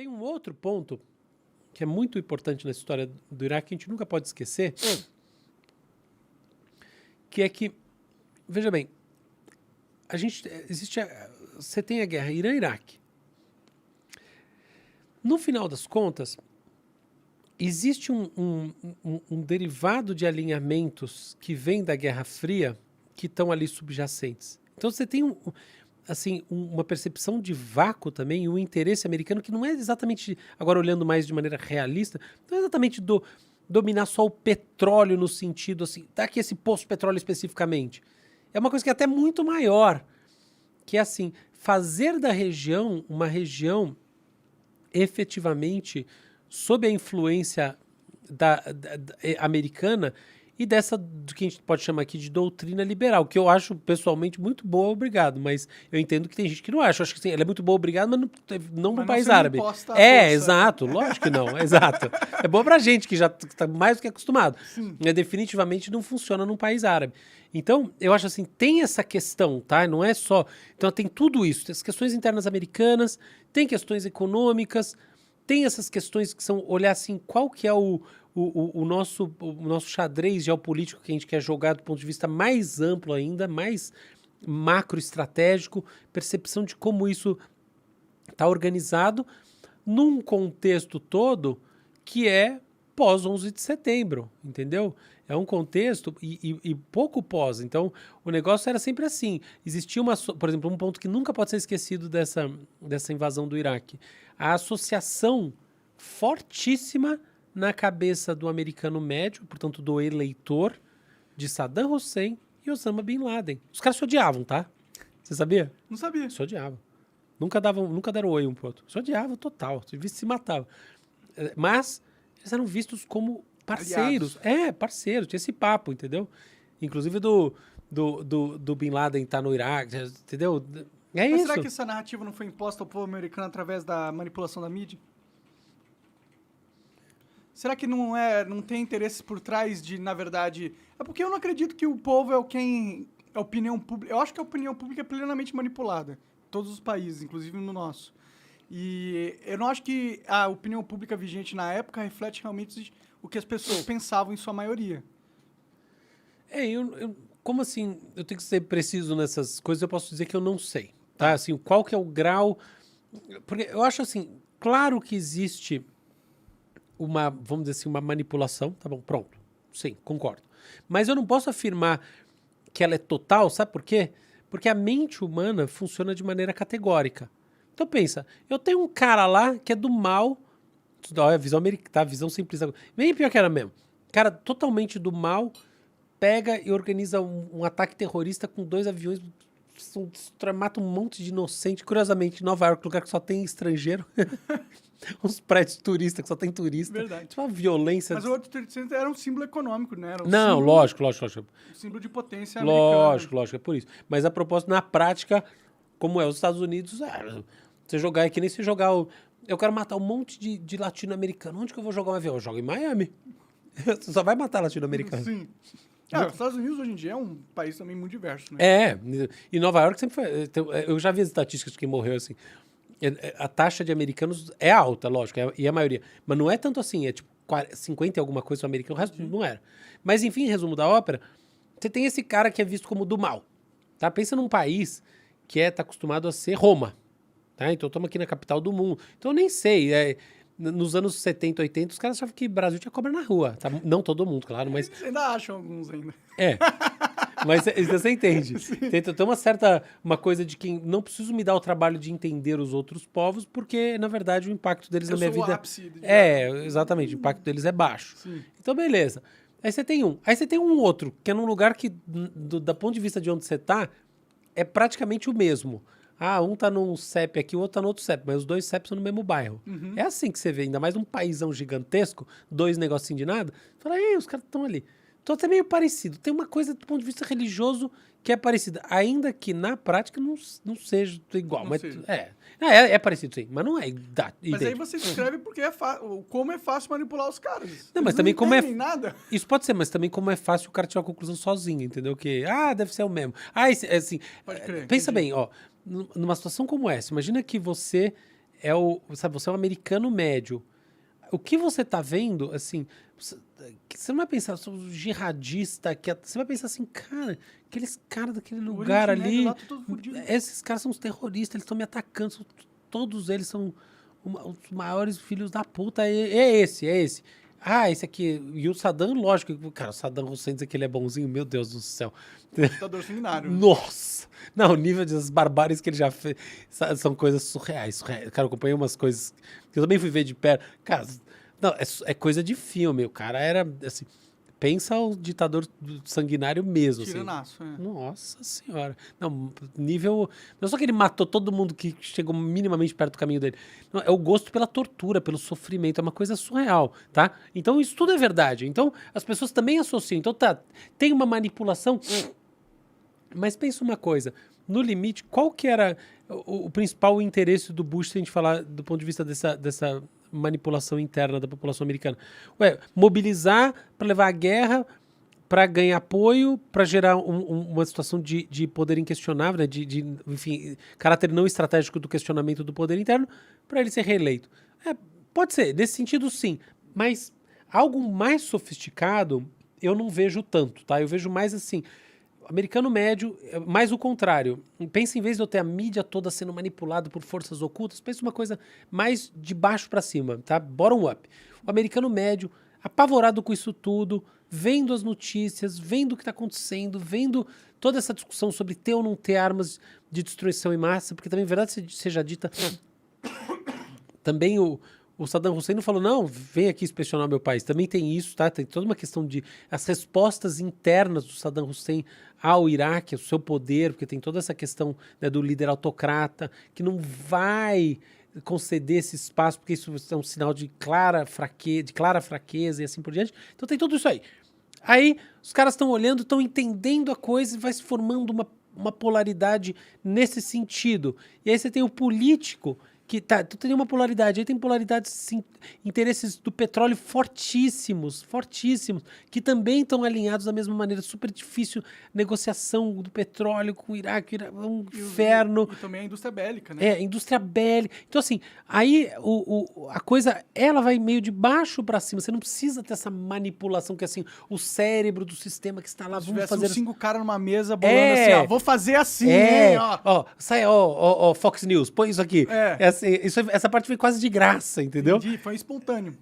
Tem um outro ponto que é muito importante nessa história do Iraque, que a gente nunca pode esquecer, que é que, veja bem, você tem a guerra Irã-Iraque. No final das contas, existe um derivado de alinhamentos que vem da Guerra Fria que estão ali subjacentes. Então você tem uma percepção de vácuo também, um interesse americano que não é exatamente, agora olhando mais de maneira realista, não é exatamente dominar só o petróleo no sentido assim, tá aqui esse poço de petróleo especificamente. É uma coisa que é até muito maior, que é assim, fazer da região uma região efetivamente sob a influência americana e dessa do que a gente pode chamar aqui de doutrina liberal, que eu acho pessoalmente muito boa, obrigado, mas eu entendo que tem gente que não acha. Eu acho que sim, ela é muito boa, obrigado, mas não no país árabe. Exato, lógico que não, exato. É boa pra gente que já está mais do que acostumado. Definitivamente não funciona num país árabe. Então, eu acho assim, tem essa questão, tá? Não é só... Então, tem tudo isso. Tem as questões internas americanas, tem questões econômicas, tem essas questões que são olhar assim, qual que é o nosso xadrez geopolítico que a gente quer jogar do ponto de vista mais amplo ainda, mais macroestratégico, percepção de como isso está organizado num contexto todo que é pós 11 de setembro, entendeu? É um contexto e pouco pós. Então, o negócio era sempre assim. Existia por exemplo, um ponto que nunca pode ser esquecido dessa invasão do Iraque. A associação fortíssima na cabeça do americano médio, portanto, do eleitor de Saddam Hussein e Osama Bin Laden. Os caras se odiavam, tá? Você sabia? Não sabia. Se odiavam. Nunca deram oi um pro outro. Se odiavam total. Se matavam. Mas eles eram vistos como parceiros. Aliados. Parceiros. Tinha esse papo, entendeu? Inclusive do Bin Laden estar no Iraque, entendeu? Mas isso. será que essa narrativa não foi imposta ao povo americano através da manipulação da mídia? Será que não tem interesses por trás de, na verdade... É porque eu não acredito que o povo a opinião pública... Eu acho que a opinião pública é plenamente manipulada. Em todos os países, inclusive no nosso. E eu não acho que a opinião pública vigente na época reflete realmente o que as pessoas pensavam em sua maioria. Como assim, eu tenho que ser preciso nessas coisas, eu posso dizer que eu não sei, tá? Assim, qual que é o grau... Porque eu acho assim, claro que existe vamos dizer assim, uma manipulação, tá bom, pronto, sim, concordo. Mas eu não posso afirmar que ela é total, sabe por quê? Porque a mente humana funciona de maneira categórica. Então pensa, eu tenho um cara lá que é do mal, a visão americana, tá? A visão simplista, bem pior que era mesmo. Cara totalmente do mal, pega e organiza um ataque terrorista com 2 aviões, mata um monte de inocente. Curiosamente, em Nova York, lugar que só tem estrangeiro. Uns prédios turistas que só tem turista. Verdade. Tipo uma violência. Mas o World Trade Center era um símbolo econômico, né? Era lógico. Um símbolo de potência americana. Lógico, é por isso. Mas a propósito, na prática, como é os Estados Unidos, você jogar é que nem se jogar eu quero matar um monte de latino-americano. Onde que eu vou jogar um avião? Eu jogo em Miami. Você só vai matar latino-americano. Sim. Os Estados Unidos hoje em dia é um país também muito diverso, né? E Nova York sempre foi... Eu já vi as estatísticas de quem morreu, assim. A taxa de americanos é alta, lógico, e a maioria. Mas não é tanto assim, é tipo 50 e alguma coisa americano, o resto não era. Mas enfim, em resumo da ópera, você tem esse cara que é visto como do mal. Tá? Pensa num país que tá acostumado a ser Roma. Tá? Então estamos aqui na capital do mundo. Então eu nem sei, nos anos 70, 80, os caras achavam que o Brasil tinha cobra na rua. Tá? Não todo mundo, claro, mas... Eles ainda acham alguns ainda. Mas você entende. Tem uma coisa de quem não preciso me dar o trabalho de entender os outros povos, porque, na verdade, o impacto deles na minha vida... O ápice exatamente, o impacto deles é baixo. Sim. Então, beleza. Aí você tem um outro, que é num lugar que, do ponto de vista de onde você tá, é praticamente o mesmo. Um tá num CEP aqui, o outro tá no outro CEP, mas os 2 CEPs são no mesmo bairro. É assim que você vê, ainda mais num paísão gigantesco, 2 negocinhos de nada, fala, os caras estão ali. Então é meio parecido. Tem uma coisa do ponto de vista religioso que é parecida, ainda que na prática não seja igual. É parecido, sim, mas não é idêntico. Mas aí você descreve porque como é fácil manipular os caras. Não, mas também como é... nada. Isso pode ser, mas também como é fácil o cara tirar a conclusão sozinho, entendeu? Que, deve ser o mesmo. Assim, Pode crer, pensa entendi. bem, numa situação como essa, imagina que você sabe, você é um americano médio. O que você tá vendo, assim, você não vai pensar, sou um jihadista, você vai pensar assim, cara, aqueles caras daquele lugar ali, lá, esses caras são os terroristas, eles estão me atacando, todos eles são os maiores filhos da puta, é esse. Ah, esse aqui, e o Saddam, lógico, cara, o Saddam Hussein dizer que ele é bonzinho, meu Deus do céu. Ditador sanguinário. Nossa! Não, o nível das barbáries que ele já fez são coisas surreais. Cara, eu acompanhei umas coisas que eu também fui ver de perto. Cara, não, é coisa de filme. O cara era, assim, pensa o ditador sanguinário mesmo. Tiranaço, assim. Nossa senhora. Não, nível... Não é só que ele matou todo mundo que chegou minimamente perto do caminho dele. Não, é o gosto pela tortura, pelo sofrimento. É uma coisa surreal, tá? Então isso tudo é verdade. Então as pessoas também associam. Então tem uma manipulação... Mas pensa uma coisa, no limite, qual que era o principal interesse do Bush, se a gente falar do ponto de vista dessa manipulação interna da população americana? Mobilizar para levar a guerra, para ganhar apoio, para gerar uma situação de poder inquestionável, né? Enfim, caráter não estratégico do questionamento do poder interno, para ele ser reeleito. Pode ser, nesse sentido sim, mas algo mais sofisticado eu não vejo tanto, tá? Eu vejo mais assim... Americano médio, mais o contrário. Pensa, em vez de eu ter a mídia toda sendo manipulada por forças ocultas, pensa uma coisa mais de baixo para cima, tá? Bottom up. O americano médio, apavorado com isso tudo, vendo as notícias, vendo o que está acontecendo, vendo toda essa discussão sobre ter ou não ter armas de destruição em massa, porque também, verdade seja dita, também o Saddam Hussein não falou, não, vem aqui inspecionar meu país. Também tem isso, tá? Tem toda uma questão de... As respostas internas do Saddam Hussein ao Iraque, ao seu poder, porque tem toda essa questão, né, do líder autocrata, que não vai conceder esse espaço, porque isso é um sinal de clara fraqueza e assim por diante. Então tem tudo isso aí. Aí os caras estão olhando, estão entendendo a coisa e vai se formando uma polaridade nesse sentido. E aí você tem o político... tu tem uma polaridade, aí tem polaridades, sim, interesses do petróleo fortíssimos, que também estão alinhados da mesma maneira, super difícil, negociação do petróleo com o Iraque, um inferno. E também a indústria bélica, né? Indústria bélica. Então assim, aí a coisa, ela vai meio de baixo para cima, você não precisa ter essa manipulação, que assim, o cérebro do sistema que está lá, vamos fazer... Se 5 caras numa mesa bolando assim, ó, vou fazer assim, hein, Fox News, põe isso aqui. Essa parte foi quase de graça, entendeu? Entendi, foi espontâneo.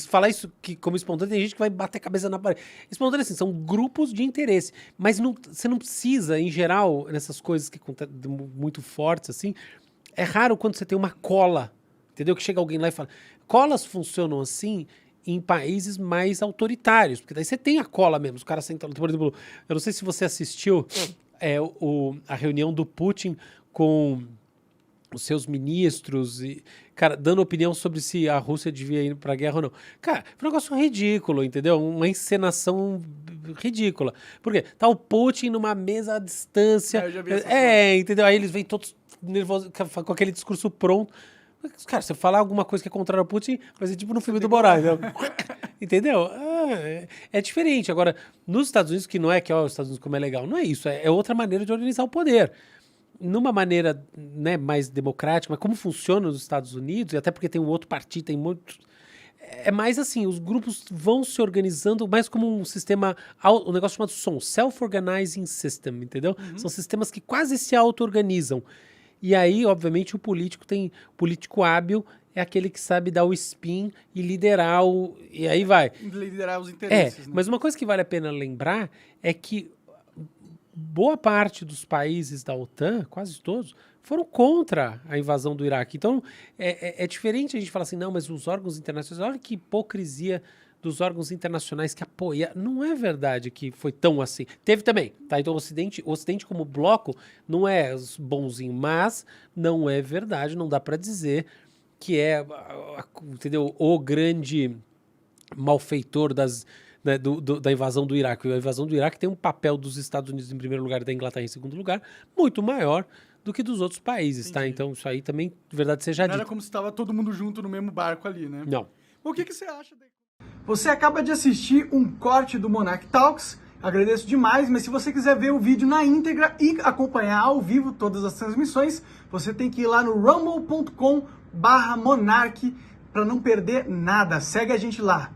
Falar isso como espontâneo, tem gente que vai bater a cabeça na parede. Espontâneo, assim, são grupos de interesse. Mas você não precisa, em geral, nessas coisas que muito fortes, assim, é raro quando você tem uma cola, entendeu? Que chega alguém lá e fala... Colas funcionam assim em países mais autoritários, porque daí você tem a cola mesmo, os caras sentam... Por exemplo, eu não sei se você assistiu a reunião do Putin com... os seus ministros, e, cara, dando opinião sobre se a Rússia devia ir pra guerra ou não. Cara, foi um negócio ridículo, entendeu? Uma encenação ridícula. Por quê? Tá o Putin numa mesa à distância. Eu já vi entendeu? Aí eles vêm todos nervosos, com aquele discurso pronto. Cara, se eu falar alguma coisa que é contrária ao Putin, vai ser tipo no filme do Moraes. Entendeu? É diferente. Agora, nos Estados Unidos, que não é que os Estados Unidos como é legal, não é isso. É outra maneira de organizar o poder. Numa maneira, né, mais democrática, mas como funciona nos Estados Unidos, e até porque tem um outro partido, tem muitos... É mais assim, os grupos vão se organizando mais como um sistema, um negócio chamado SOM, Self-Organizing System, entendeu? São sistemas que quase se auto-organizam. E aí, obviamente, o político hábil é aquele que sabe dar o spin e liderar e aí vai. Liderar os interesses. Né? Mas uma coisa que vale a pena lembrar é que boa parte dos países da OTAN, quase todos, foram contra a invasão do Iraque. Então, é diferente a gente falar assim, não, mas os órgãos internacionais, olha que hipocrisia dos órgãos internacionais que apoiam. Não é verdade que foi tão assim. Teve também, tá? Então, o Ocidente como bloco não é bonzinho, mas não é verdade, não dá para dizer que entendeu, o grande malfeitor da invasão do Iraque. A invasão do Iraque tem um papel dos Estados Unidos em primeiro lugar e da Inglaterra em segundo lugar muito maior do que dos outros países, Entendi. Tá? Então isso aí também, de verdade, seja dito. Não era como se estava todo mundo junto no mesmo barco ali, né? Não. O que você acha? Você acaba de assistir um corte do Monarch Talks. Agradeço demais, mas se você quiser ver o vídeo na íntegra e acompanhar ao vivo todas as transmissões, você tem que ir lá no rumble.com/monarch youtube.com/monark para não perder nada. Segue a gente lá.